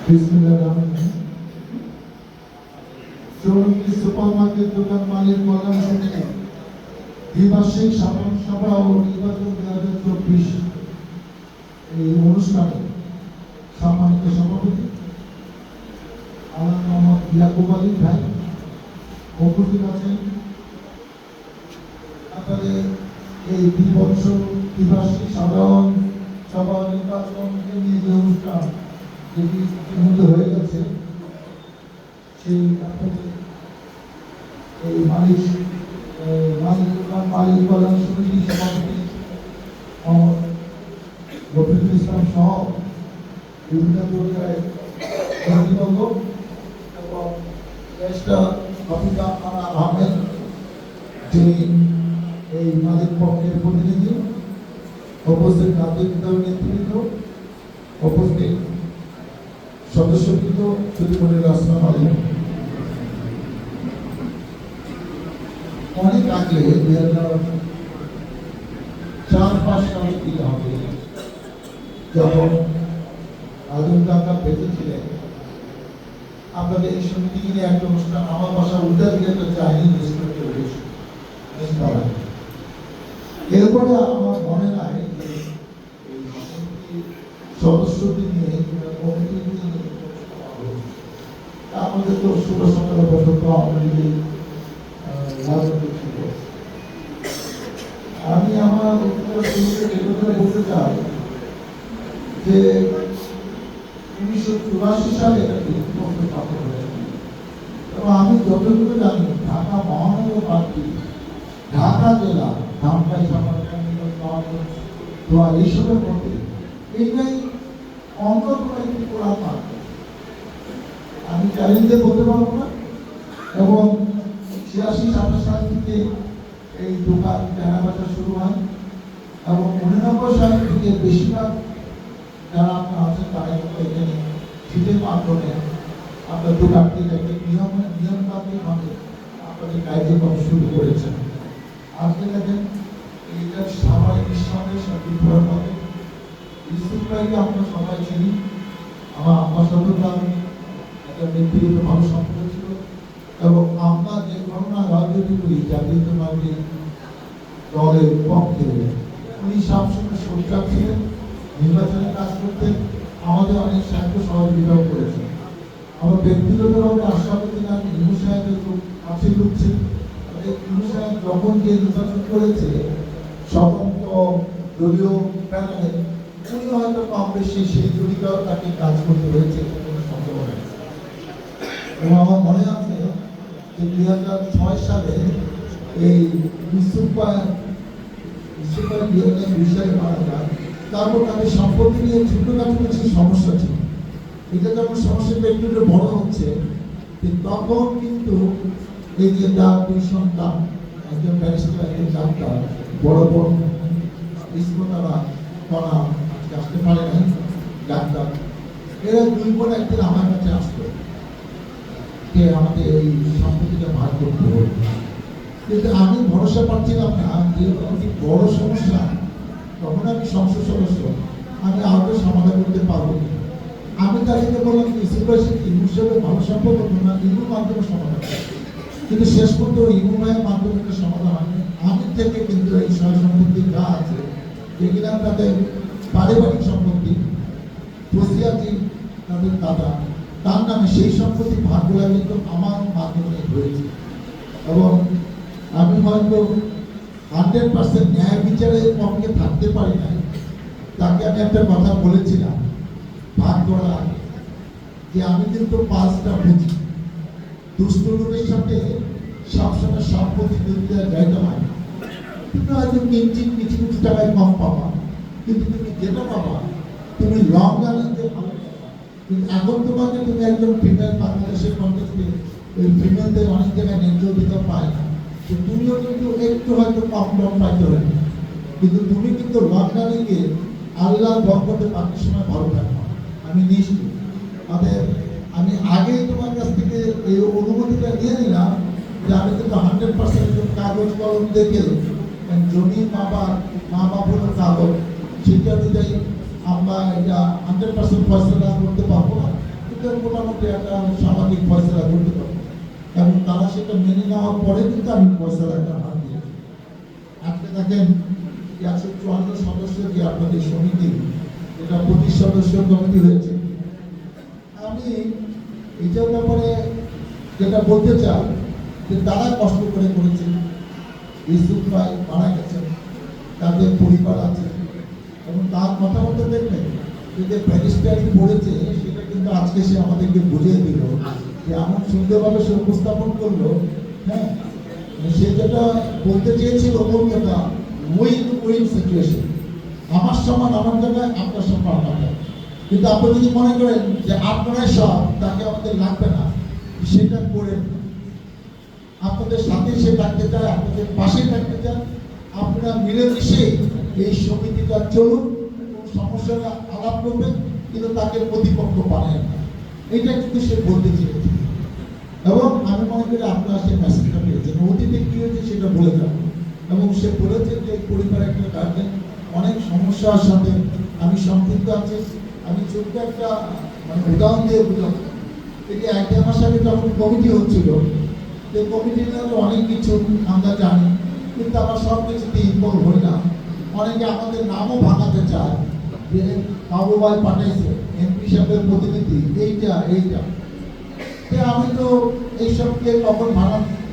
বিসমিল্লাহিররহমানিররহিম। Chowringhee supermarket দোকান মালিক কল্যাণ সমিতি দ্বিবার্ষিক সাধারণ সভা ও নির্বাচন 2024 এই অনুষ্ঠানে সম্মানিত সভাপতি আল্লাহ মোহাম্মদ ইয়াকুব আলী ভাই উপস্থিত আছেন। আপনাদের এই দ্বিবার্ষিক সাধারণ সভা নির্বাচনকে নিয়ে যে অনুষ্ঠান যেটি ইতিমধ্যে হয়ে গেছে, সেই আপনাদের এই মালিক কল্যাণ সমিতির সভাপতি রফিকুল ইসলাম সহ বিভিন্ন পর্যায়ে অভিভাবক এবং আহমেদ, যিনি এই মালিক পক্ষের প্রতিনিধি, উপস্থিত রাজনৈতিক দল নেতৃবৃন্দ, উপস্থিত সদস্যবৃন্দ, সুধীমণির আসসালামু আলাইকুম। অনেক আগে 2004-5 সালে দিতে হবে, যখন আজম কাকা বেঁচে ছিলেন, আপনাদের এই সমিতি নিয়ে একটা অনুষ্ঠান আমার বাসা উল্টা দিকে একটা চাইনিজ রেস্টুরেন্টে উঠেছে। এরপরে আমার মনে নাই যে সদস্যদের নিয়ে কমিটি নিয়ে আমাদের তো 16-17 বছর তো আমাদের রাজনীতি ছিল। আমি আমার বলতে চাই যে 1984 সালে এটা স্থাপন হয়েছে এবং আমি যতটুকু জানি ঢাকা মহানগর পার্টি, ঢাকা জেলা, ধামরাই, এইসবের মধ্যে এইটাই অন্তত একটি কোরআন পার্টি। আমি চ্যালেঞ্জে বলতে পারবো না। এবং 86-87 সাল থেকে এই দোকান কেনাবেচা শুরু হয় এবং 89 সাল থেকে বেশিরভাগ যারা আপনার আছেন তারা এখানে শীতের মাধ্যমে আপনার দোকানটির একটা নিয়মতান্ত্রিকভাবে আপনাদের কার্যক্রম শুরু করেছেন। আজকে দেখেন এইটা সবাই নিঃসন্দেহে সাথে ঘোরার পথে ইউসুফ ভাইকে আমরা সবাই চিনি। আমার আব্বার সাথে একটা ব্যক্তিগত ভালো সম্পর্ক ছিল এবং আমরা যে ঘটনা রাজনীতি করি জাতীয়তাবাদী দলের পক্ষে উনি সবসময় সোচ্চার ছিলেন, নির্বাচনে কাজ করতেন, আমাদের অনেক সাহায্য সহযোগিতাও করেছেন। আমার ব্যক্তিগতভাবে আশাবাদী না ইনু সাহেবের খুব কাছে ঢুকছে। ইনু সাহেব যখন যে নির্বাচন করেছে স্বতন্ত্র দলীয় প্যানেলে, উনি হয়তো কম বেশি সেই জড়িতাও তাকে কাজ করতে হয়েছে কোনো সম্ভাবনা নেই। এবং আমার মনে আছে যে 2006 সালে এই বিশ্বকাপ 2002 সালে মারা যায়। তারপর তাদের সম্পত্তি নিয়ে ছোটখাটো কিছু সমস্যা ছিল। এটা যখন সমস্যাটা একটু বড় হচ্ছে, তখন কিন্তু এই যে তার দুই সন্তান, একজন ব্যারিস্টার, একজন ডাক্তার, বড় বড় ইস্কোতারা করা আসতে পারে নাই ডাক্তার, এরা দুই বোন একদিন আমার কাছে আসতো যে আমাদের এই সম্পত্তিটা ভাগ করতে হবে। কিন্তু আমি ভরসা পাচ্ছিলাম না যে অনেক বড় সমস্যা, তখন আমি সংসদ সদস্য, আমি আরো সমাধান করতে পারবো। আমি তাদেরকে বললাম ইনু সাহেব ভালো সম্পর্ক না, ইনুর মাধ্যমে সমাধান, কিন্তু শেষ পর্যন্ত ইনু ভাইয়ের মাধ্যমে একটা সমাধান হয়নি। আমি থেকে কিন্তু এই সয় সম্পত্তি যা আছে, যেগুলা তাদের পারিবারিক সম্পত্তি, বসিয়াজি তাদের দাদা, তার নামে সেই সম্পত্তি ভাগগুলা কিন্তু আমার মাধ্যমে হয়েছে। এবং আমি হয়তো 100% ন্যায় বিচারের পক্ষে থাকতে পারি না। তাকে আমি একটা কথা বলেছিলাম ভাগ করার আগে, যে আমি কিন্তু 5টা বুঝি, দুষ্ট লোকের সাথে সবসময় সম্পত্তি দিতে যাইতে হয়। তুমি হয়তো কিঞ্চিত কিছু কিছু টাকায় কম পাবা, কিন্তু তুমি যেটা পাবা তুমি লং রানে ভালো পাবা। কিন্তু এখন তোমাকে তুমি একজন ফিমেল, বাংলাদেশের কন্টেক্সটে ওই ফিমেলদের অনেক জায়গায় ন্যায্য অধিকার পায় না, তুমিও কিন্তু একটু হয়তো কম পাইতে হবে, কিন্তু তুমি কিন্তু লং রানে গিয়ে আল্লাহ বরকতে বাকি সময় ভালো থাকবে। আমি নিশ্চিত আমি আগেই তোমার কাছ থেকে এই অনুমতিটা নিয়ে নিলাম যে আমি কিন্তু 100% কাগজ কলম দেখে জমি মা বাবার কাগজ সেটা অনুযায়ী আমরা এটা 100% ফয়সালা করতে পারবো না। কিন্তু মোটামুটি একটা সামাজিক ফয়সলা করতে পারবো, এবং তারা সেটা মেনে নেওয়ার পরে কিন্তু আমি ফয়সলাটা হাত দিয়েছি। আজকে দেখেন 154 সদস্য যে আপনাদের সমিতি, এটা 25 সদস্য কমিটি হয়েছে। আমি এটার ব্যাপারে যেটা বলতে চাই যে তারা কষ্ট করে করেছেন, ইউসুফ ভাই মারা গেছেন, তাদের পরিবার আছে, এবং তার কথা মতো দেখবেন যে ব্যারিস্টারি পড়েছে সেটা কিন্তু আজকে সে আমাদেরকে বুঝিয়ে দিল যে এমন সুন্দরভাবে সে উপস্থাপন করলো। হ্যাঁ, সে যেটা বলতে চেয়েছিল কথা, উইন উইন সিচুয়েশন, আমার সমান আমার জায়গায়, আপনার সমান আমার জায়গায়। কিন্তু আপনি যদি মনে করেন যে আপনারাই সব, তাকে আমাদের লাগবে না, সেটা করে আপনাদের সাথে সে থাকতে চায়, আপনাদের পাশে থাকতে চায়, আপনারা মিলেমিশে এই সমিতিটা চলুন, সমস্যাটা আলাপ করবেন, কিন্তু তাকে প্রতিপক্ষ বানায় না, এটা কিন্তু সে বলতে চেয়েছে। এবং আমি মনে করি আপনারা সেই মেসেজটা পেয়েছেন। অতীতে কি হয়েছে সেটা বলে যান, এবং সে বলেছে যে পরিবারের একটা গার্জেন অনেক সমস্যার সাথে আমি সম্পৃক্ত আছি। আমি ছোট্ট একটা উদাহরণ দিয়ে বুঝলাম, এই যে 1 মাস আগে যখন কমিটি হচ্ছিল, যে কমিটি নিয়ে অনেক কিছু আমরা জানি, কিন্তু আমরা সব কিছুতে ইনভলভ হই না। অনেকে আমাদের নামও ভাঙাতে চায় যে বাবু ভাই পাঠাইছে এমপি সাহেবের প্রতিনিধি, এইটা আমি তো এইসবকে কখন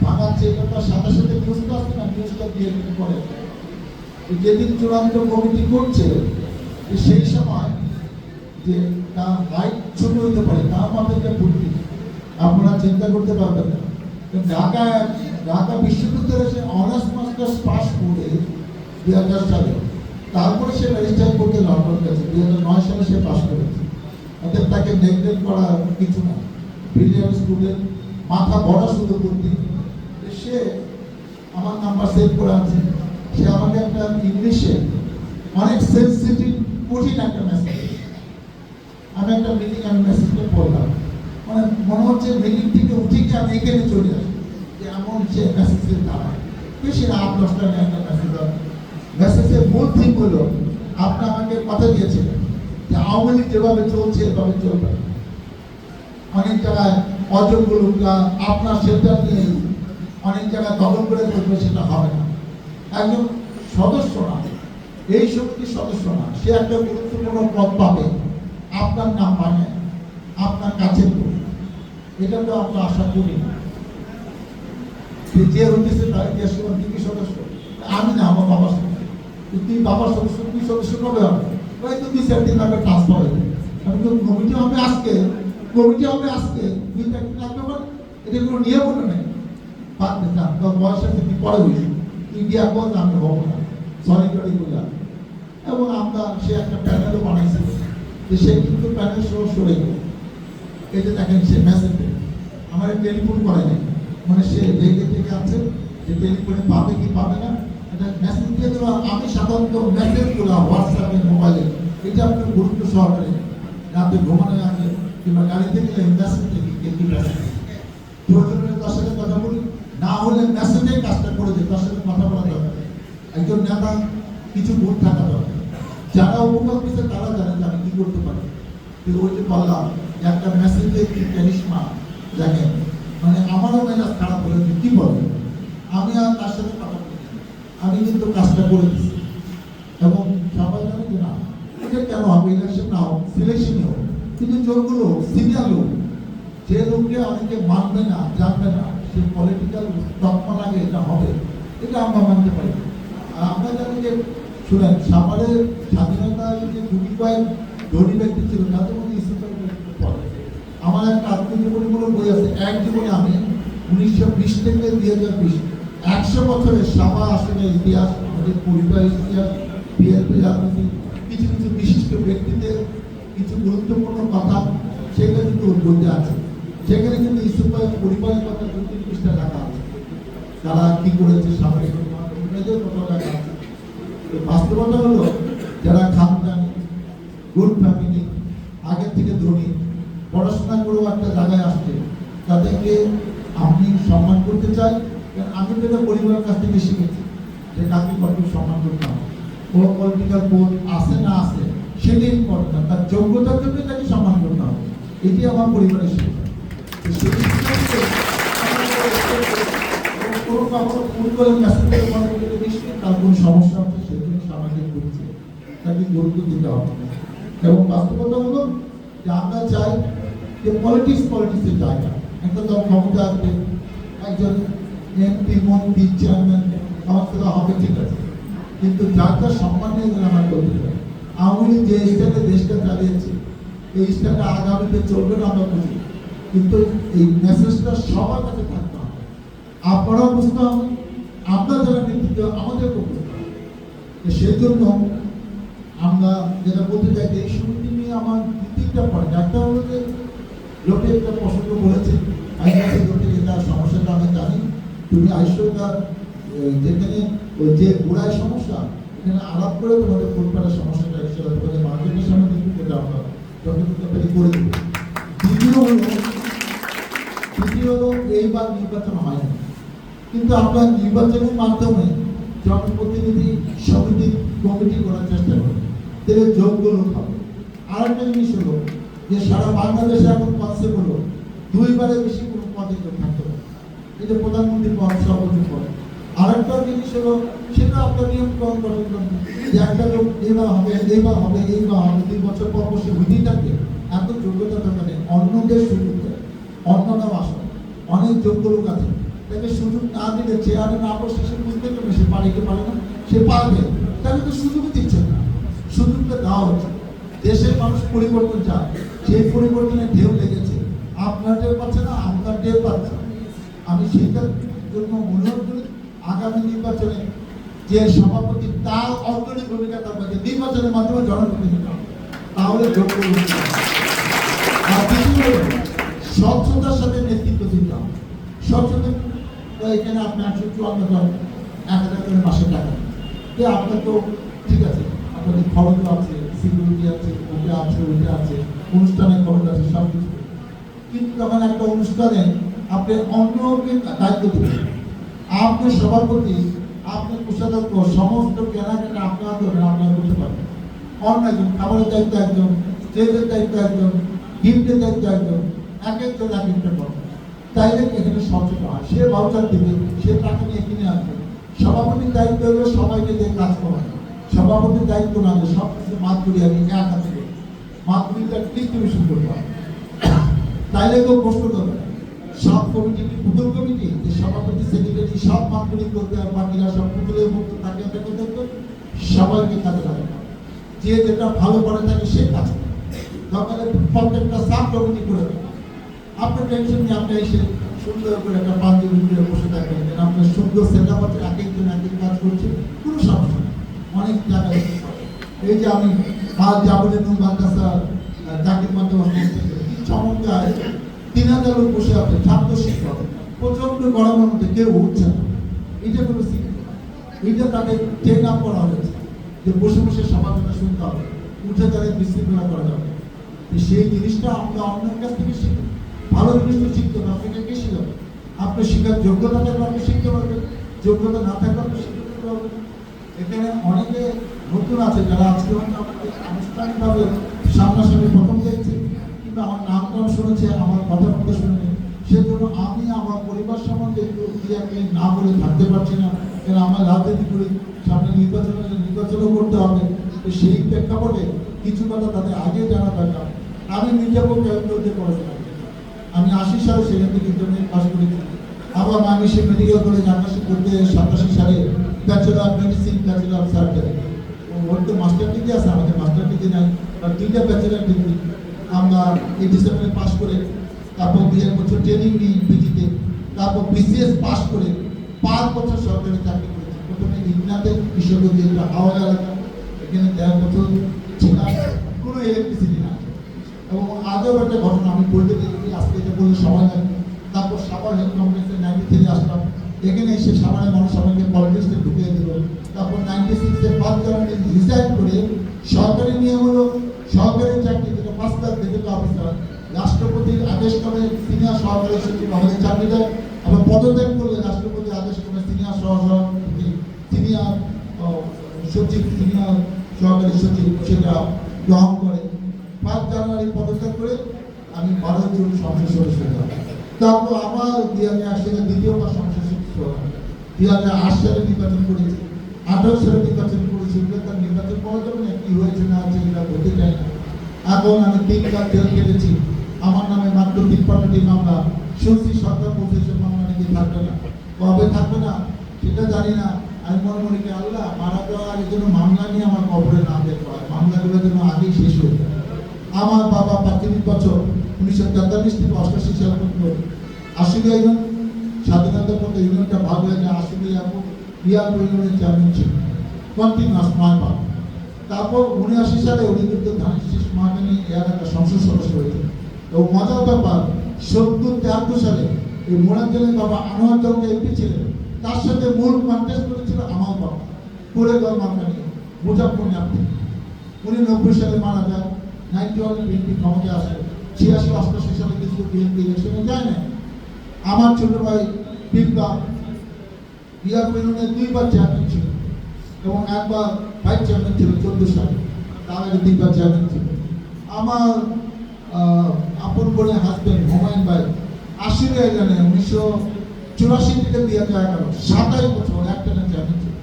ভাঙাচ্ছে, এটা তার সাথে সাথে নিউজটা আসছে না, নিউজটা দিয়ে করে যেদিন চূড়ান্ত কমিটি করছে সেই সময় যে তার হাইট ছোট হতে পারে, তার মাথাটা ভর্তি, আপনারা চিন্তা করতে পারবেন না। ঢাকা বিশ্ববিদ্যালয়ে সে অনার্স মাস্টার্স পাস করে 2000 সালে, তারপরে সে রেজিস্টার করতে লন্ডন গেছে, 2009 সালে সে পাস করেছে। অর্থাৎ তাকে নেগলেক্ট করা কিছু না, ব্রিলিয়ান্ট স্টুডেন্ট, মাথা বড় শুধু করতে। সে আমার নাম্বার সেভ করে আছে, সে আমাকে একটা ইংলিশে অনেক সেন্সিটিভ কঠিন একটা মেসেজ, আমি একটা মেসেজটা পড়লাম, মানে মনে হচ্ছে মিটিং থেকে উঠে গিয়ে আমি এখানে চলে আসি, যে এমন সে মেসেজের দ্বারা বেশি 8-10টা একটা মেসেজের মূল থিম হলো, আপনি আমাকে কথা দিয়েছিলেন যে আওয়ামী লীগ যেভাবে চলছে এভাবে চলবে। অনেক জায়গায় অযোগ্য লোকরা আপনার সেন্টার নিয়ে অনেক জায়গায় দখল করে করবে, সেটা হবে না। একজন সদস্য না, এই সমিতির সদস্য না, সে একটা গুরুত্বপূর্ণ পদ পাবে, আপনার নাম মানে আপনার কাছে, এটা তো আমরা আশা করি না। যে হচ্ছে তার কি সদস্য, আমি না, আমার বাবার সদস্য। তুই বাবার সদস্য, তুই সদস্য কবে হবে? হয়তো 2-4 দিন আগে ট্রান্সফার হয়ে যাবে। আমি তো কমিটি হবে আজকে 2-4 দিন লাগবে, মানে এটা কোনো নিয়ম নেই। পারবে না, তোর বয়সের থেকে পরে হয়েছে, তুই গিয়া বল আমি হবো না, সরি বললাম। এবং আমরা সে একটা প্যানেলও বানাইছিল, যে সে কিন্তু প্যানেল সহ সরে গেল। এই যে দেখেন সে মেসেজ আমার টেলিফোন করে নাই, মানে সে রেগে থেকে আছে যে টেলিফোনে পাবে কি পাবে না, এটা মেসেজ দিয়ে দেওয়া। আমি সাধারণত মেসেজ গুলা হোয়াটসঅ্যাপে, মোবাইলে, এটা আপনার গুরুত্ব সহকারে রাতে ঘুমানোর আগে কিংবা গাড়িতে গেলে মেসেজ থেকে কি মেসেজ প্রয়োজনে তার সাথে কথা বলি, না হলে মেসেজে কাজটা করে দিই, তার সাথে কথা বলা দরকার। একজন নেতা কিছু গুণ থাকা দরকার, যারা উপকার করছে তারা জানে যে আমি কি করতে পারি। ওই যে বললাম একটা মেসেজে কি ক্যারিশমা, দেখেন মানে আমারও মেজাজ খারাপ হলে কি বলে, আমি আর তার সাথে কথা বলি, আমি কিন্তু কাজটা করে দিচ্ছি। এবং সবাই জানে যে না, এটা কেন হবে, ইলেকশন না হোক, সিলেকশনই হোক, কিন্তু যোগগুলো সিনিয়র লোক, যে লোককে অনেকে মানবে না, জানবে না, সে পলিটিক্যাল তকমা লাগে এটা হবে, এটা আমরা মানতে পারি। আর আমরা জানি যে শুনেন, সাভারের স্বাধীনতা যে দুটি কয়েক ধনী ব্যক্তি ছিল, তাদের মধ্যে পড়ে। আমার একটা আত্মজীবনীমূলক বই আছে, এক জীবনে আমি 1920 থেকে 2020 100 বছরের সাভা আসলে ইতিহাস, আমাদের পরিবারের ইতিহাস, বিএনপি রাজনীতি, কিছু কিছু বিশিষ্ট ব্যক্তিদের কিছু গুরুত্বপূর্ণ কথা, সেগুলো কিন্তু বইতে আছে। সেখানে কিন্তু ইউসুফ ভাইয়ের পরিবারের কথা 2-3 পৃষ্ঠা লেখা আছে, তারা কি করেছে, সামরিক কথা লেখা আছে। বাস্তবতা হলো, যারা খানদানি, গুড ফ্যামিলি, আগের থেকে ধনী, পড়াশোনা করেও একটা জায়গায় আসছে, তাদেরকে আমি সম্মান করতে চাই। আমি তো এটা পরিবারের কাছ থেকে শিখেছি যে কাকে কত সম্মান করতে হবে। ও পলিটিক্যাল পোস্ট আসে না আসে সেটাই ইম্পর্টেন্ট, তার যোগ্যতার জন্য তাকে সম্মান করতে হবে। এটি আমার পরিবারের শিক্ষা। তো সেই শিক্ষাকে কোনো কখনো ফোন করে মেসেজ করে মনে করে নিশ্চয়ই তার কোনো সমস্যা হচ্ছে, সেগুলো সামাজিক করছে, তাকে গুরুত্ব দিতে হবে। এবং বাস্তবতা হলো যে আমরা চাই যে পলিটিক্সের জায়গা, একটা দল ক্ষমতা আসবে, একজন এমপি মন্ত্রী চেয়ারম্যান আমার সাথে হবে, ঠিক আছে, কিন্তু যার যার সম্মান নিয়ে গেলে আমার করতে হবে। আওয়ামী লীগ যে স্টাইলে দেশটা চালিয়েছে এই স্টাইলে আগামীতে চলবে না আমরা বুঝি, কিন্তু এই মেসেজটা সবার কাছে থাকতে হবে, আপনারাও বুঝতে হবে, আমরা যারা নেতৃত্ব আমাদের করতে হবে। সেই জন্য আমরা যেটা বলতে চাই যে এই সমিতি নিয়ে আমার তিনটা পয়েন্ট। একটা হলো যে লোকে একটা প্রসঙ্গ বলেছে তার সমস্যাটা আমি জানি, তুমি আইসোটা যেখানে যে গোড়ায় সমস্যা এখানে আলাপ করে তোমাদের ফুটপাড়ার সমস্যাটা হিসেবে তোমাদের মার্কেটের সামনে কিন্তু যেটা আমরা যতটুকু করে দেবো। দ্বিতীয় হলো এইবার নির্বাচন হয়নি, কিন্তু আপনার নির্বাচনের মাধ্যমে জনপ্রতিনিধি সমিতি কমিটি করার চেষ্টা করবে, তাহলে যোগ্য লোক হবে। আরেকটা জিনিস হলো যে সারা বাংলাদেশে এখন কনসেপ্ট হলো দুইবারের বেশি কোনো পদে কেউ থাকতে হবে, এটা প্রধানমন্ত্রী পদ সভাপতি পদ। আরেকটা জিনিস হলো সেটা আপনার নিয়মকরণ করেন যে একটা লোক এইবার হবে 2 বছর পর বসে হইতেই থাকবে, এত যোগ্যতা দরকার নেই। অন্যদের সুযোগ দেয়, অন্যরাও আসে, অনেক যোগ্য লোক আছে, তাকে সুযোগ না দিলে চেয়ারে না বসে সে বুঝতে পারবে সে পারে কি পারে না, সে পারবে, তাহলে তো সুযোগই দিচ্ছে না। সুযোগটা দেওয়া হচ্ছে, দেশের মানুষ পরিবর্তন চায়, সেই পরিবর্তনের ঢেউ লেগেছে, আপনার ঢেউ পাচ্ছে না, আপনার ঢেউ পাচ্ছে। আমি সেটার জন্য অনুরোধ করি আগামী নির্বাচনে যে সভাপতি তার অগ্রণী ভূমিকা থাকবে, যে নির্বাচনের মাধ্যমে জনপ্রতিনিধি তাহলে যোগ্য স্বচ্ছতার সাথে নেতৃত্ব দিতে হবে। স্বচ্ছতা এখানে আপনি 154 জন 1000 করে মাসে টাকা, আপনার তো ঠিক আছে, আপনাদের খরচ আছে, সিকিউরিটি আছে, ওটা আছে, অনুষ্ঠানের খরচ আছে, সব কিছু, কিন্তু যখন একটা অনুষ্ঠানে আপনি অন্যকে দায়িত্ব দেবেন, আপনার সভাপতি আপনার কোষাধ্যক্ষ সমস্ত কেনাকাটা আপনারা করবেন, আপনারা করতে পারবেন। অন্য একজন খাবারের দায়িত্ব একজন, স্টেজের দায়িত্ব একজন, গিফটের দায়িত্ব একজন, এক একজন এক একটা করবেন, তাইলে এখানে সচেতন হয়, সে ভাউচার দেবে, সে টাকা নিয়ে কিনে আসবে। সভাপতির দায়িত্ব হলো সবাইকে দিয়ে কাজ করা, সভাপতির দায়িত্ব না যে সব কিছু মাতগুলি আমি এক হাতে করি, মাতগুলিটা ডিস্ট্রিবিউশন করতে হবে, তাইলে কেউ কষ্ট করবে। সব কমিটি পুতুল কমিটি যে সভাপতি সেক্রেটারি সব মাতগুলি করবে, আর বাকিরা সব পুতুলের মুক্ত থাকে দেখতে সবাইকে কাজে লাগাবে, যে যেটা ভালো করে থাকে সে কাজ করে, দরকারে প্রত্যেকটা সাব কমিটি করে দেবে। আপনার টেনশন নিয়ে আপনি এসে সুন্দর করে একটা পাঞ্জাবি করে বসে থাকবেন, আপনার সুন্দর সেট আপ আছে, এক একজন এক এক কাজ করছে, কোনো সমস্যা নেই, অনেক জায়গায়। এই যে আমি আজ যাবনের মাদ্রাসা জাকির মাদ্রাসা চমৎকার 3000 লোক বসে আছে, ছাত্র শিক্ষক, প্রচন্ড গরমের মধ্যে কেউ উঠছে না, এটা কোনো শিক্ষা, এটা তাদের ট্রেন আপ করা হয়েছে যে বসে বসে সমালোচনা শুনতে হবে, উঠে তাদের বিশৃঙ্খলা করা যাবে। সেই জিনিসটা আমরা অন্যের কাছ থেকে শিখি, ভালো জিনিস তো শিখতে হবে, আপনাকে কে শিখাবে? আপনার শিখার যোগ্যতা থাকলে আপনি শিখতে পারবেন, যোগ্যতা না থাকলে আপনি শিখতে পারবেন। এখানে অনেকে নতুন আছে যারা আজকে আমাকে আনুষ্ঠানিকভাবে সামনাসামনি প্রথম দেখছে, কিন্তু আমার নামটাও শুনেছে, আমার কথা মতো শুনেছে, সেজন্য আমি আমার পরিবার সম্বন্ধে একটু ক্লিয়ারলি না বলে থাকতে পারছি না, কারণ আমার রাজনীতি করি, সামনে নির্বাচনও করতে হবে, তো সেই প্রেক্ষাপটে কিছু কথা তাদের আগে জানা দরকার। আমি মির্জাপুর ক্যালকুলেটে পড়াশোনা করি, আমি 80 সালে সেখান থেকে ইন্টারমিডিয়েট পাস করেছি, আবার আমি সে মেডিকেল কলেজ 87 সালে bachelor medicine, bachelor of surgery, ওর তো মাস্টার ডিগ্রি আছে, আমাদের মাস্টার ডিগ্রি নাই, আর 2টা ব্যাচেলর ডিগ্রি আমরা 87 পাস করে, তারপর 2 বছর ট্রেনিং নিই পিজিতে, তারপর বিসিএস পাস করে 5 বছর সরকারি চাকরি করেছি। প্রথমে ইগনাতে কিশোরগঞ্জ, যেটা হাওড়া এলাকা, এখানে 1.5 বছর ছিলাম, কোনো ইলেকট্রিসিটি না। এবং আজও একটা ঘটনা আমি বলতে দেখি, আজকে এটা বললে সময় লাগবে। তারপর সাভার হেলথ কমপ্লেক্সে 93 আসলাম, এখানে এসে সাভারের মানুষ আমাকে পলিটিক্সে ঢুকিয়ে দিল। তারপর 96-এ 5 জানুয়ারি রিজাইন করে সরকারি নিয়ম হলো সরকারি চাকরি, যেটা ফার্স্ট ক্লাস গেজেট অফিসার, রাষ্ট্রপতির আদেশ ক্রমে সিনিয়র সহকারী সচিব আমাদের চাকরিটা, আবার পদত্যাগ করলে রাষ্ট্রপতির আদেশ ক্রমে সিনিয়র সহসভাপতি, সিনিয়র সচিব, সিনিয়র সহকারী সচিব সেটা গ্রহণ করে। 5 জানুয়ারি পদত্যাগ করে আমি আমি 12 জন সংসদ সদস্য হলাম। তারপর আবার 2008 সালে দ্বিতীয়বার সংসদ সদস্য হলাম। 2008 সালে নির্বাচন করেছি, 18 সালে নির্বাচন করেছি। তার নির্বাচন করার জন্য কি হয়েছে না হয়েছে এটা বলতে চাই না। এখন আমি 3বার জেল কেটেছি। আমার নামে মাত্র 53টি মামলা। শুনছি সরকার বলছে মামলা নাকি থাকবে না, কবে থাকবে না সেটা জানি না। আমি মনে মনে কি আল্লাহ মারা যাওয়ার জন্য মামলা নিয়ে আমার কবরে না দেখতে হয়, মামলাগুলোর জন্য আগেই শেষ হয়ে যায়। আমার বাবা 35 বছর 1943 থেকে 88 সাল পর্যন্ত আশুলিয়া ইউনিয়ন স্বাধীনতার পর ইউনিয়নটা ভাগ হয়ে যায়। আশুলিয়া বিয়ার ইউনিয়নের চেয়ারম্যান ছিল কন্টিনিউয়াস 9 বার। তারপর 79 সালে উনি কিন্তু ধানশিষ মাহাকানি এলাকার সংসদ সদস্য হয়েছে। এবং মজার ব্যাপার 73 সালে এই মোরাঞ্জনের বাবা আনোয়ার জঙ্গে এমপি ছিলেন, তার সাথে মূল কন্টেস্ট করেছিল আমার বাবা কোরেগাঁও মাকানি মুজাফর নামে। উনি 90 সালে মারা যায়। 91 বিএনপি ক্ষমতায় আসে। 86-88 সালে কিছু বিএনপি ইলেকশনে যায় না। আমার ছোট ভাই বিপ্লব বিহার ইউনিয়নের 2বার চেয়ারম্যান ছিল এবং 1বার ভাইস চেয়ারম্যান ছিল 14 সালে, তার আগে 2বার চেয়ারম্যান ছিল। আমার আপন করে হাজবেন্ড হুমায়ুন ভাই আশুলিয়া ইউনিয়নে 1984 থেকে 2011 27 বছর একটানা চেয়ারম্যান ছিল।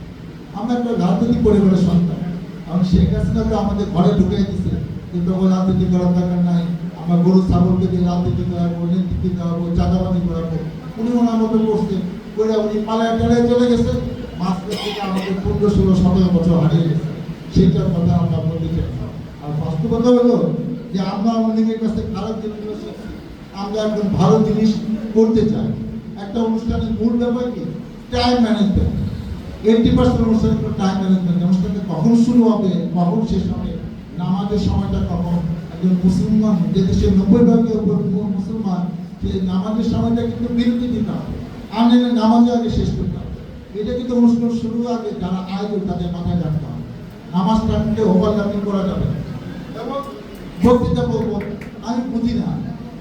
আমরা একটা রাজনৈতিক পরিবারের সন্তান। কারণ শেখ হাসিনা তো আমাদের ঘরে ঢুকিয়ে দিচ্ছে যে তখন রাজনীতি করার দরকার নাই, আমরা গরু ছাগলকে দিয়ে রাজনীতি করাবো, নেতৃত্ব করাবো, চাঁদাবাজি করাবো। উনি ওনার মতো করছে করে উনি পালায় টালায় চলে গেছে। মাঝখান থেকে আমাদের 15-16-17 বছর হারিয়ে গেছে। সেটার কথা আমরা বলতে চাই। আর বাস্তবতা হলো যে আমরা আমাদের কাছে খারাপ জিনিসগুলো শিখছি, আমরা একদম ভালো জিনিস করতে চাই। একটা অনুষ্ঠানের মূল ব্যাপার কি টাইম ম্যানেজমেন্ট। 80% অনুষ্ঠানের টাইম ম্যানেজমেন্ট। অনুষ্ঠানটা কখন শুরু হবে, কখন শেষ হবে, নামাজের সময়টা কখন। একজন মুসলমান যে দেশের 90% উপর মুসলমান, সে নামাজের সময়টা কিন্তু বিরতি দিতে হবে, আর নামাজে আগে শেষ করতে হবে। এটা কিন্তু অনুষ্ঠান শুরু আগে যারা আয়োজন তাদের মাথায় রাখতে হবে। নামাজ টাইমকে ওভারল্যাপিং করা যাবে না। এবং বক্তৃতা বলবো, আমি বুঝি না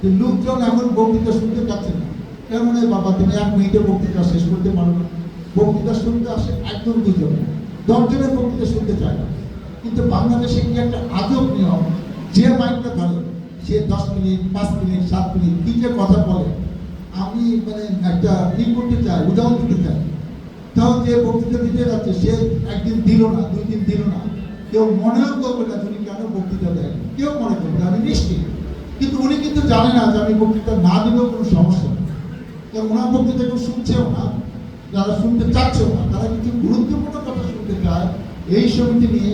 যে লোকজন এখন বক্তৃতা শুনতে চাচ্ছে না। কেমন বাবা তুমি 1 মিনিটে বক্তৃতা শেষ করতে পারো না? বক্তৃতা শুনতে আসে একজন 2 জন, 10 জনের বক্তৃতা শুনতে চায় না। কিন্তু বাংলাদেশে কি একটা আজব নিয়ম, যে মাইকটা ধরে সে 10 মিনিট 5 মিনিট 7 মিনিট কি যে কথা বলে। আমি মানে একটা কি করতে চাই, উদাহরণ দিতে চাই। তাও যে বক্তৃতা দিতে যাচ্ছে সে একদিন দিল না, 2 দিন দিল না, কেউ মনেও করবে না তুমি কেন বক্তৃতা দেয়, কেউ মনে করবে আমি নিশ্চিত। কিন্তু উনি কিন্তু জানে না যে আমি বক্তৃতা না দিলেও কোনো সমস্যা নেই। ওনার বক্তৃতা কেউ শুনছেও না, যারা শুনতে চাচ্ছেও না, তারা কিছু গুরুত্বপূর্ণ কথা শুনতে চায় এই সমিতি নিয়ে,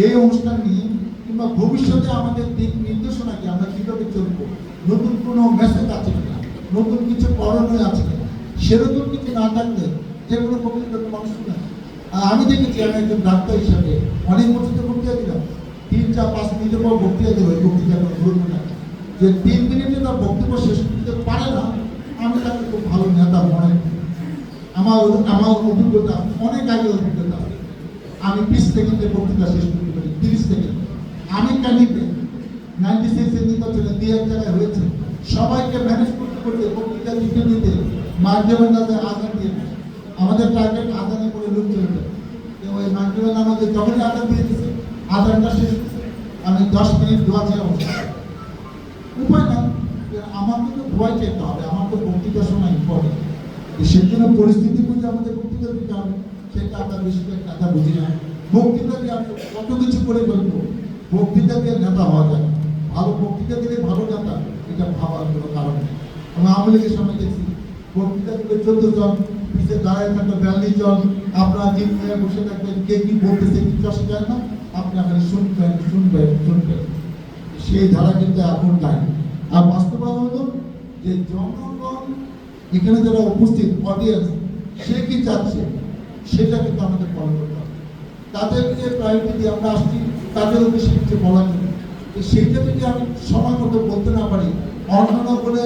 এই অনুষ্ঠান নিয়ে, কিংবা ভবিষ্যতে আমাদের দিক নির্দেশনা কি, আমরা কীভাবে চলবো, নতুন কোনো মেসেজ আছে কিনা, নতুন কিছু করণীয় আছে কিনা। সেরকম কিছু না থাকলে যে কোনো বক্তৃতা মানুষ শুনে। আমি দেখেছি, আমি একজন ডাক্তার হিসাবে অনেক বক্তৃতা বক্তৃতা দিলাম, 3-4-5 মিনিটের পর বক্তৃতা দেবো। এই বক্তৃতা কোনো গুরুত্ব না, যে 3 মিনিটে তার বক্তব্য শেষ করতে পারে না, আমি তাকে খুব ভালো নেতা মনে করি। আমার অভিজ্ঞতা অনেক আগে অভিজ্ঞতা, আমি 20 সেকেন্ডে বক্তৃতা শেষ করতে পারি, 30 সেকেন্ড। আমি কানিতে 96 নির্বাচনে 2 জায়গায় হয়েছে, সবাইকে ম্যানেজ করতে করতে বক্তৃতা দিতে দিতে মার্জমান দাদা আজান দিয়ে দেয়। আমাদের টার্গেট আজানে করে লোক চলে যায়। ওই মার্জমান আমাদের যখনই আজান দিয়ে দিচ্ছে, আজানটা শেষ হচ্ছে, আমি 10 মিনিট দোয়া ছিলাম। উপায় না, আমাকে তো দোয়া চেতে হবে, আমার তো বক্তৃতা শোনা ইম্পর্টেন্ট। সেই জন্য পরিস্থিতি বুঝে আমাদের বক্তৃতা দিতে হবে। সেটা আমরা বেশিরভাগ কথা বুঝি না। বক্তৃতা দিয়ে আমি কত কিছু করে বলবো, বক্তৃতা দিয়ে নেতা হওয়া যায়। ভালো বক্তৃতা দিলে ভালো নেতা, এটা ভাবার কোনো কারণ নেই। আমি আওয়ামী লীগের সময় দেখছি বক্তৃতা দিলে 14 জন, পিছিয়ে দাঁড়ায় থাকবে 42 জন। আপনারা জিম হয়ে বসে থাকবেন, কে কি বলতেছে কিছু আসে যায় না, আপনি এখানে শুনবেন শুনবেন শুনবেন। সেই ধারা কিন্তু এখন নাই। আর বাস্তবতা হলো যে জনগণ এখানে যারা উপস্থিত অডিয়েন্স, সে কি চাচ্ছে সেটা কিন্তু আমাদের ফলো করতে হবে। তাদেরকে প্রায়োরিটি দিয়ে আমরা আসছি, তাদের উদ্দেশ্যে কিছু বলার জন্য। সেইটা যদি আমি সময় মতো বলতে না পারি, অন্যান্য বলে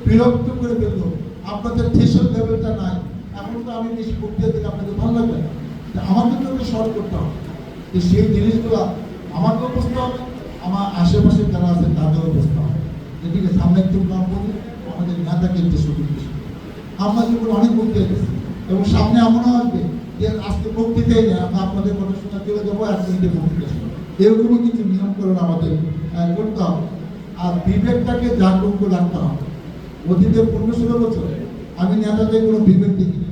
বিরক্ত করে ফেললো, আপনাদের থ্রেশহোল্ড লেভেলটা নাই, এখন তো আমি বেশি বক্তৃতা দিলে আপনাদের ভালো লাগবে না। আমাকে তো ওটা শর্ট করতে হবে। সেই জিনিসগুলো আমাকেও বুঝতে হবে, আমার আশেপাশে যারা আছে তাদেরও বুঝতে হবে। এদিকে সামনে একটু নাম বলি, আমাদের নেতাকে একটু সুযোগ দিচ্ছি। আমরা যেগুলো অনেক বক্তৃতা দিচ্ছি এবং সামনে এমনও আসবে যে আজকে বক্তৃতাই নেই, আমরা আপনাদের কথা শোনা চলে যাবো, 1 মিনিটে বক্তৃতা শুনবো। এরকমই কিছু নিয়মকরণ আমাদের করতে হবে। আর বিবেকটাকে জাগ্রত রাখতে হবে। অতীতে 15-16 বছর আমি নেতাদের কোনো বিবেক দেখিনি,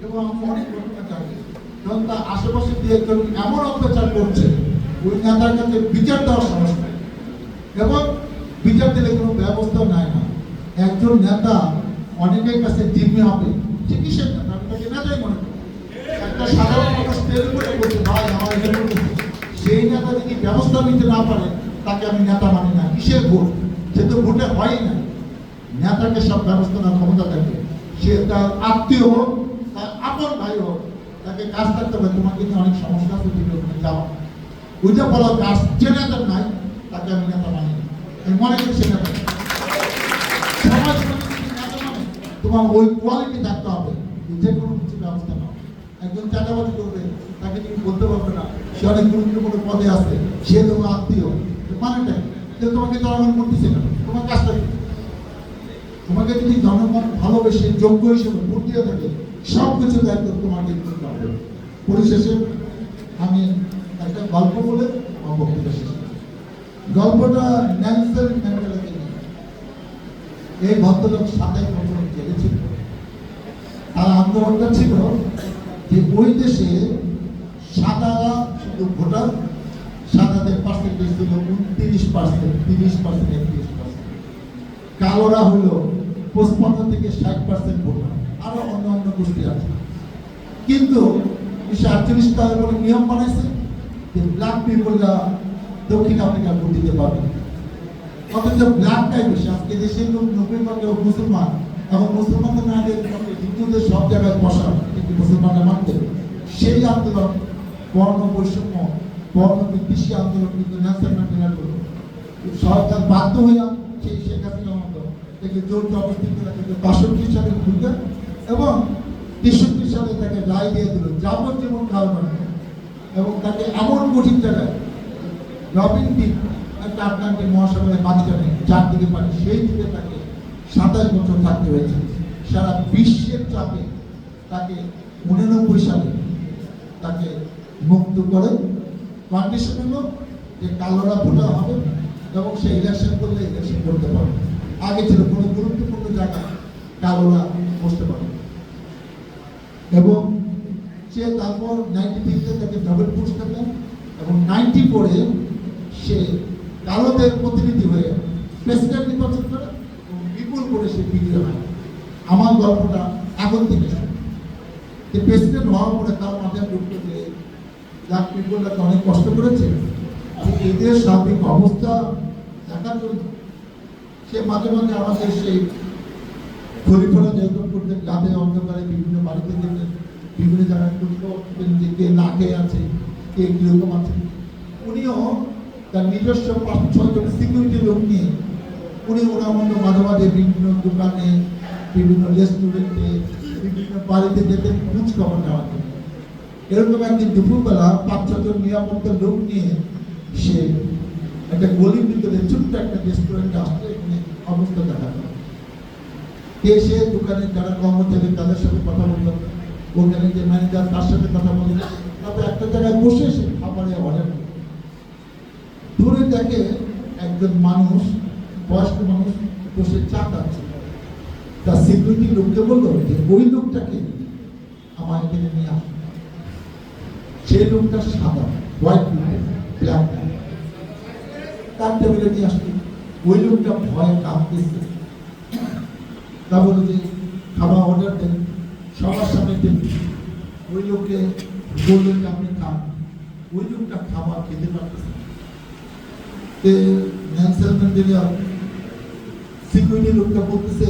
এবং আমি অনেক ঘটনা জানি কারণ তার আশেপাশে দিয়ে একজন এমন অত্যাচার করছে, ওই নেতার কাছে বিচার দেওয়ার সাহস নেই, এবং বিচার দিলে কোনো ব্যবস্থা নেয় না। একজন নেতা অনেকের কাছে জিম্মি হবে, চিকিৎসা নেতা, আমি তাকে নেতাই মনে করি। একটা সাধারণ মানুষ তেল করে বলছে ভাই আমার এটা করতেছে, সেই নেতা যদি ব্যবস্থা নিতে না পারে তাকে আমি নেতা মানি না। কিসের ভোট? সে তো ভোটে হয় না। নেতাকে সব ব্যবস্থা নেওয়ার ক্ষমতা থাকে, সে তার আত্মীয় হোক, তার আপন ভাই হোক, তাকে কাজ করতে হবে। তোমার কিন্তু অনেক সমস্যা আছে, তুমি ওখানে যাওয়া, ওইটা বলা কাজ যে নেতার নাই তাকে আমি নেতা মানি না। আমি মনে করি সে নেতা সমাজ নেতা মানে তোমার ওই কোয়ালিটি থাকতে হবে, যে কোনো কিছু ব্যবস্থা নাও। একজন চাঁদাবাজি করবে, তাকে তুমি বলতে পারবে না সে অনেক গুরুত্বপূর্ণ পদে আছে, সে তোমার আত্মীয়, মানেটা কি? তোমাকে জনগণ করতেছে না, তোমার কাজটা কি? তোমাকে যদি জনগণ ভালোবেসে যোগ্য হিসেবে ভোট দিয়ে থাকে, সব কিছু দায়িত্ব তোমাকে করতে হবে। পরিশেষে আমি একটা গল্প বলে আমার বক্তব্য শেষ করছি। গল্পটা নেলসন ম্যান্ডেলাকে নিয়ে। এই ভদ্রলোক 27 বছর জেলে ছিল। আর আন্দোলনটা ছিল যে ওই দেশে সাদারা শুধু ভোটার, সাদাদের পার্সেন্টেজ ছিল 29%, 30%, 31%। কালোরা হলো 55 থেকে 60% ভোটার, আরো অন্য অন্য গোষ্ঠী আছে। কিন্তু 1948 সালে কোনো নিয়ম বানাইছে যে ব্ল্যাক পিপলরা দক্ষিণ আফ্রিকা ভোট দিতে পারবে, অথচ ব্ল্যাকটাই বেশি। আজকে দেশের লোক 90% মুসলমান, এবং মুসলমানদের না দিয়ে হিন্দুদের সব জায়গায় বসা, কিন্তু মুসলমানরা মানতে। সেই আন্দোলন বর্ণ বৈষম্য, বর্ণ বিদ্বেষী আন্দোলন কিন্তু নেলসন ম্যান্ডেলা করল। সরকার বাধ্য হইয়া সেই শেখ হাসিনা মতো তাকে জোর জবরদস্তি করে 62 সালে ঢুকে, এবং 63 সালে তাকে রায় দিয়ে দিল যাবজ্জীবন কারাদণ্ড, এবং তাকে এমন কঠিন জায়গায় রবিন দ্বীপ, একটা আটলান্টিক মহাসাগরের মাঝখানে 4 দিকে পানি, সেই দিকে তাকে 27 বছর থাকতে হয়েছে। সারা বিশ্বের চাপে তাকে 89 সালে তাকে মুক্ত করে। কন্ডিশন হলো যে কালোরা ভোটার হবে এবং সে ইলেকশন করলে ইলেকশন করতে পারবে। আগে ছিল কোনো গুরুত্বপূর্ণ জায়গায় কালোরা বসতে পারবে, এবং সে তারপর 93-তে তাকে নোবেল পুরস্কার দেন, এবং 94-এ সে কালোদের প্রতিনিধি হয়ে প্রেসিডেন্ট নির্বাচন করে এবং বিপুল করে সে বিজয়ী হয়। আমার গল্পটা এখন থেকে যে প্রেসিডেন্ট হওয়ার পরে তার মাথায় ঢুকতো যে ব্ল্যাক পিপলরা অনেক কষ্ট করেছে, এদের সার্বিক অবস্থা দেখার জন্য সে মাঝে মাঝে আমাদের সেই খলিফারা নিয়ন্ত্রণ করতেন, রাতে অন্ধকারে বিভিন্ন বাড়িতে যেতেন, বিভিন্ন জায়গায় যে কে না খেয়ে আছে, কে কিরকম আছে। উনিও তার নিজস্ব 5-6 জন সিকিউরিটি লোক নিয়ে উনি ওনার মতো মাঝে মাঝে বিভিন্ন দোকানে, বিভিন্ন রেস্টুরেন্টে, বিভিন্ন বাড়িতে যেতেন খোঁজ খবর নেওয়ার জন্য। এরকম একদিন দুপুরবেলা 5-6 জন নিরাপত্তার লোক নিয়ে সে একটা গলির ভিতরে ছোট্ট একটা রেস্টুরেন্টে আসলে এখানে অবস্থা দেখা যায়। সে দোকানের যারা কর্মচারী তাদের সাথে কথা বললো, ওখানে যে ম্যানেজার তার সাথে কথা বললো, তারপর একটা জায়গায় বসে সে খাবারে অর্ডার করল। দূরে দেখে একজন মানুষ, বয়স্ক মানুষ বসে চা খাচ্ছে। তার সিকিউরিটি লোককে বললো যে ওই লোকটাকে আমার এখানে নিয়ে আস। সেই লোকটা সাদা, হোয়াইট ব্ল্যাক, তার টেবিলে নিয়ে আসলো। ওই লোকটা ভয়ে কাঁপতেছে। তা বলে যে খাবার অর্ডার দেন, সবার সামনে দেন। ওই লোককে বললেন যে আপনি খান। ওই লোকটা খাবার খেতে পারতেছে। নেলসন ম্যান্ডেলা সিকিউরিটি লোকটা বলতেছে,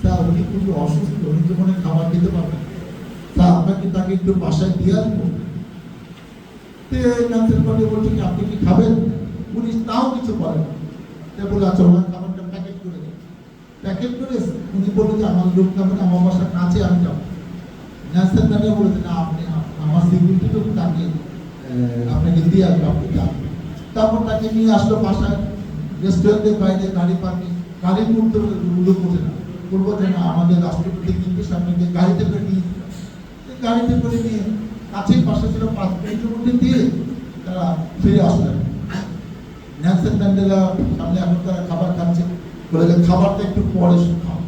তা উনি খুবই অসুস্থ, উনি তো মনে খাবার খেতে পারবেন, তা আপনাকে তাকে একটু বাসায় দিয়ে আসবো। নেলসন ম্যান্ডেলা বলছে কি আপনি কি খাবেন? উনি তাও কিছু বলেন না, বলে আচ্ছা ওনার খাবারটা প্যাকেট করে দেন। প্যাকেট করে উনি বললো যে আমার লোক খাবেন, আমার বাসার কাছে আমি যাবো। নেলসন ম্যান্ডেলা বলেছে না, আপনি আমার সিকিউরিটি লোক তাকে আপনাকে দিয়ে আসবো, আপনি যান। তারপর তাকে নিয়ে আসলো বাসায়, রেস্টুরেন্টের বাইরে গাড়ি পার্কিং, গাড়ি করতে লোক ওঠে না, বলবো যে না আমাদের রাষ্ট্রপতি কিন্তু সামনে গাড়িতে করে নিয়ে, গাড়িতে করে নিয়ে কাছেই পাশে ছিল 5 মিনিটের মধ্যে দিয়ে তারা ফিরে আসলেন। নেলসন ম্যান্ডেলা সামনে এখন তারা খাবার খাচ্ছে, বলে যে খাবারটা একটু পরে খাও,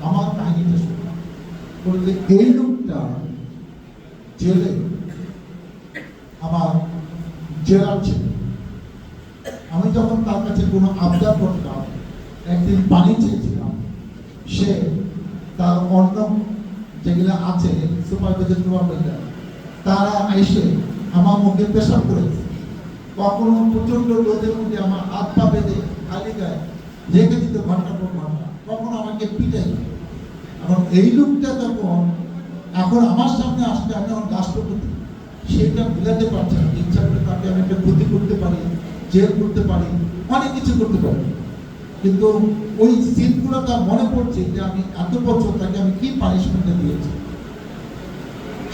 আমার কাহিনীটা শুনো। বলে যে এই লোকটা জেলে, আমার জেলার ছিল, আমি যখন তার কাছে কোনো আবদার করতাম, একদিন পানি চেয়েছিলাম, সে তার অন্য যেগুলো আছে সুপারভাইজার টুপারভাইজার তারা এসে আমার মুখে পেশাব করেছে। কখনো প্রচন্ড রোদের মধ্যে আমার হাত পা বেঁধে খালি গায়ে রেখে দিত ঘন্টা পর ঘন্টা, কখনো আমাকে পিটাই। এখন এই লোকটা তখন এখন আমার সামনে আসলে আমি এখন রাষ্ট্রপতি, সেটা বোঝাতে পারছে না। ইচ্ছা করে তাকে আমি একটা ক্ষতি করতে পারি, জেল করতে পারি, অনেক কিছু করতে পারি, কিন্তু ওই সিনগুলো তার মনে পড়ছে যে আমি এত বছর তাকে আমি কি পানিশমেন্টে দিয়েছি।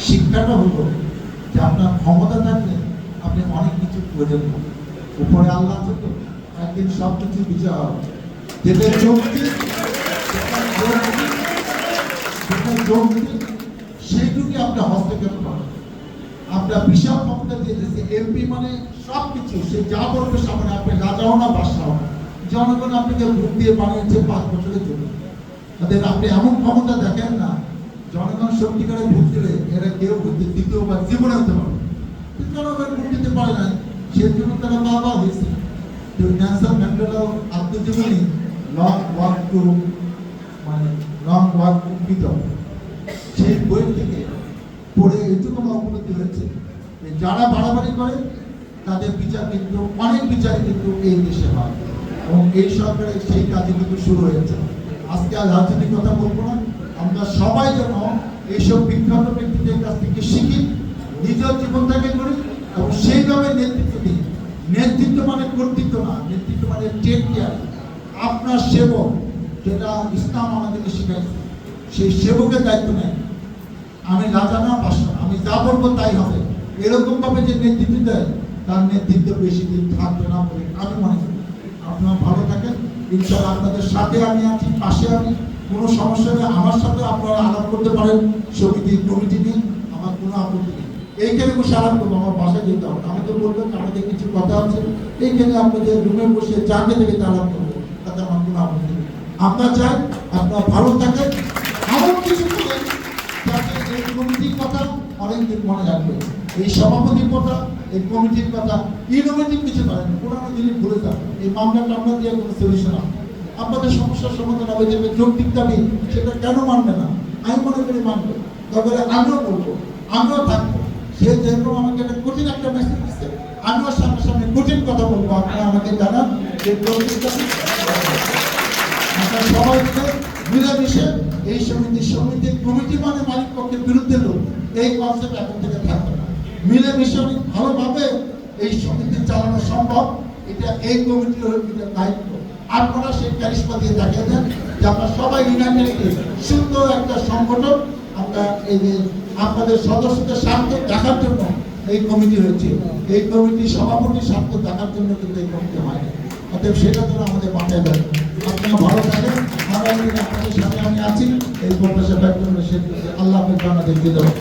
শিক্ষাটা হলো যে আপনার ক্ষমতা থাকলে আপনি অনেক কিছু প্রয়োজন হবে, উপরে আল্লাহ আছে তো, একদিন সব কিছু বিচার হবে। যেটা যুক্তি সেইটুকু আপনার হস্তক্ষেপ করেন। আপনার বিশাল ক্ষমতা দিয়ে দিয়েছে এমপি, মানে সব কিছু সে যা বলবে সামনে, আপনি রাজাও না বাদশাও না, জনগণ আপনাকে ভোট দিয়ে বানিয়েছে 5 বছরের জন্য। তাদের আপনি এমন ক্ষমতা দেখেন না, জনগণ সত্যিকারে ভোট দিলে এরা কেউ দ্বিতীয়বার জীবনে হতে পারে, জনগণ ভোট দিতে পারে না, সেই জন্য তারা বাবা হয়েছে। নেলসন ম্যান্ডেলাও আত্মজীবনী লং ওয়াক টু ফ্রিডম, সেই বই থেকে পড়ে এইটুকু আমার উপলব্ধি হয়েছে যে যারা বাড়াবাড়ি করে তাদের বিচার কিন্তু অনেক বিচার কিন্তু এই দেশে হয়, এবং এই সরকারের সেই কাজে কিন্তু শুরু হয়েছে। আজকে আর রাজনীতির কথা বলবো না, আমরা সবাই যেন এইসব বিখ্যাত ব্যক্তিদের কাছ থেকে শিখি, নিজের জীবনটাকে করি এবং সেইভাবে নেতৃত্ব দিই। নেতৃত্ব মানে কর্তৃত্ব না, নেতৃত্ব মানে টেক কেয়ার। আপনার সেবক, যেটা ইসলাম আমাদেরকে শিখাইছে, সেই সেবকের দায়িত্ব নেয়। আমি রাজা না বাদশা, আমি যা বলবো তাই হবে, এরকম ভাবে যে নেতৃত্ব দেয় তার নেতৃত্ব বেশি দিন থাকবে না বলে আমি মনে করি। আপনারা ভালো থাকেন, ইনশাআল্লাহ আপনাদের সাথে আমি আছি, পাশে আমি। কোনো সমস্যা নেই, আমার সাথে আপনারা আলাপ করতে পারেন, সমিতি কমিটি নিয়ে, আমার কোনো আপত্তি নেই। এইখানে বসে আলাপ করবো, আমার বাসায় যেতে হবে। আমাকে বলবেন আমাদের কিছু কথা আছে, এইখানে আপনাদের রুমে বসে চাকে থেকে আলাপ করবো, তাতে আমার কোনো আপত্তি নেই। আমরা চাই আপনারা ভালো থাকেন, এমন কিছু করেন যাতে এই কমিটির কথা অনেকদিন মনে রাখবে, এই সভাপতির কথা, এই কমিটির কথা, ইনোভেটিভ কিছু করেন, পুরানো জিনিস ভুলে যান। এই মামলাটা আমরা দিয়ে কোনো সলিউশন হবে, আপনাদের সমস্যার সমাধান হবে। যে যৌক্তিক দাবি সেটা কেন মানবে না, আমি মনে করি মানবে। তারপরে আমিও বলবো, আমিও থাকবো। সে যেরকম আমাকে একটা কঠিন একটা মেসেজ দিচ্ছে, আমিও সামনে সামনে কঠিন কথা বলবো। আপনারা আমাকে জানান যে আপনারা সবাই মিলেমিশে এই সমিতি কমিটি মানে মালিক পক্ষের বিরুদ্ধে লোক, এই কনসেপ্ট এখন থেকে থাকবে না। মিলেমিশে ভালোভাবে এই সমিতি চালানো সম্ভব, এটা এই কমিটির এটা দায়িত্ব। আপনারা সেই ক্যারিশমা দিয়ে দেখিয়ে দেন যে আমরা সবাই ইউনাইটেড সুন্দর একটা সংগঠন। আমরা এই যে আপনাদের সদস্যদের স্বার্থ দেখার জন্য এই কমিটি হয়েছে, এই কমিটি সভাপতির স্বার্থ দেখার জন্য কিন্তু এই কমিটি হয় না। অতএব সেটা জন্য আমাদের মাথায় রাখবেন। আপনারা ভালো থাকেন, আগামী দিন আপনাদের সাথে আমি আছি। এই প্রত্যাশা ব্যক্ত করে শেষ করছি। আল্লাহ আপনাদের বিদায়।